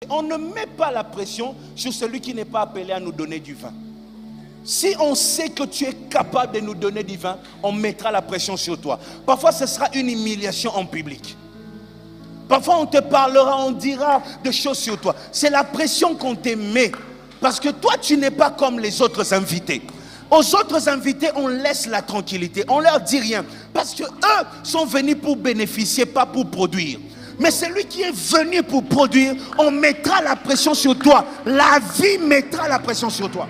On ne met pas la pression sur celui qui n'est pas appelé à nous donner du vin. Si on sait que tu es capable de nous donner du vin, on mettra la pression sur toi. Parfois, ce sera une humiliation en public. Parfois, on te parlera, on dira des choses sur toi. C'est la pression qu'on te met. Parce que toi, tu n'es pas comme les autres invités. Aux autres invités, on laisse la tranquillité. On leur dit rien. Parce qu'eux sont venus pour bénéficier, pas pour produire. Mais celui qui est venu pour produire, on mettra la pression sur toi. La vie mettra la pression sur toi.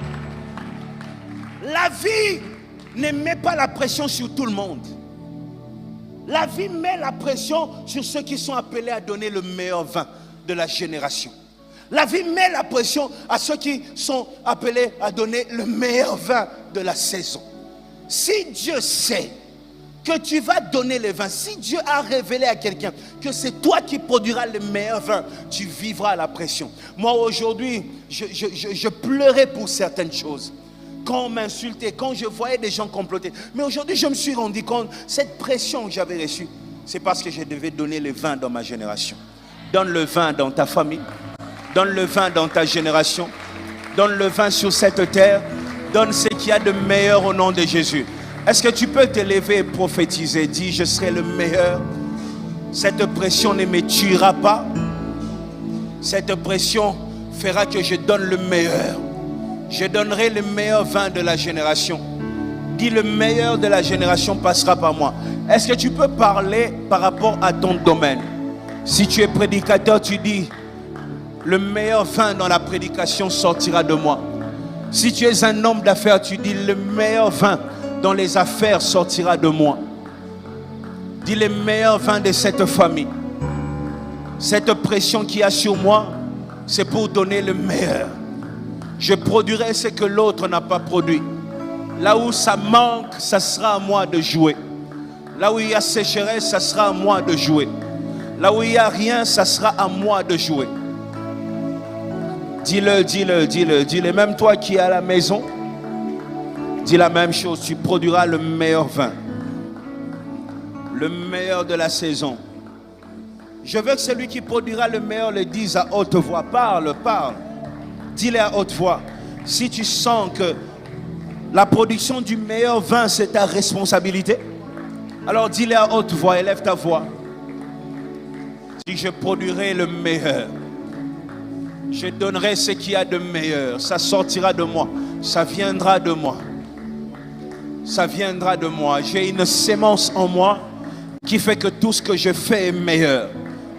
La vie ne met pas la pression sur tout le monde. La vie met la pression sur ceux qui sont appelés à donner le meilleur vin de la génération. La vie met la pression à ceux qui sont appelés à donner le meilleur vin de la saison. Si Dieu sait que tu vas donner le vin, si Dieu a révélé à quelqu'un que c'est toi qui produiras le meilleur vin, tu vivras la pression. Moi aujourd'hui, je pleurais pour certaines choses. Quand on m'insultait, quand je voyais des gens comploter. Mais aujourd'hui, je me suis rendu compte, cette pression que j'avais reçue, c'est parce que je devais donner le vin dans ma génération. Donne le vin dans ta famille. Donne le vin dans ta génération. Donne le vin sur cette terre. Donne ce qu'il y a de meilleur au nom de Jésus. Est-ce que tu peux te lever et prophétiser? Dis, je serai le meilleur. Cette pression ne me tuera pas. Cette pression fera que je donne le meilleur. Je donnerai le meilleur vin de la génération. Dis, le meilleur de la génération passera par moi. Est-ce que tu peux parler par rapport à ton domaine? Si tu es prédicateur, tu dis, le meilleur vin dans la prédication sortira de moi. Si tu es un homme d'affaires, tu dis, le meilleur vin dans les affaires sortira de moi. Dis, le meilleur vin de cette famille. Cette pression qu'il y a sur moi, c'est pour donner le meilleur. Je produirai ce que l'autre n'a pas produit. Là où ça manque, ça sera à moi de jouer. Là où il y a sécheresse, ça sera à moi de jouer. Là où il n'y a rien, ça sera à moi de jouer. Dis-le, dis-le, dis-le, dis-le. Même toi qui es à la maison, dis la même chose. Tu produiras le meilleur vin. Le meilleur de la saison. Je veux que celui qui produira le meilleur le dise à haute voix. Parle, parle. Dis-le à haute voix. Si tu sens que la production du meilleur vin, c'est ta responsabilité, alors dis-le à haute voix, élève ta voix. Si je produirai le meilleur, je donnerai ce qu'il y a de meilleur. Ça sortira de moi. Ça viendra de moi. Ça viendra de moi. J'ai une sémence en moi qui fait que tout ce que je fais est meilleur.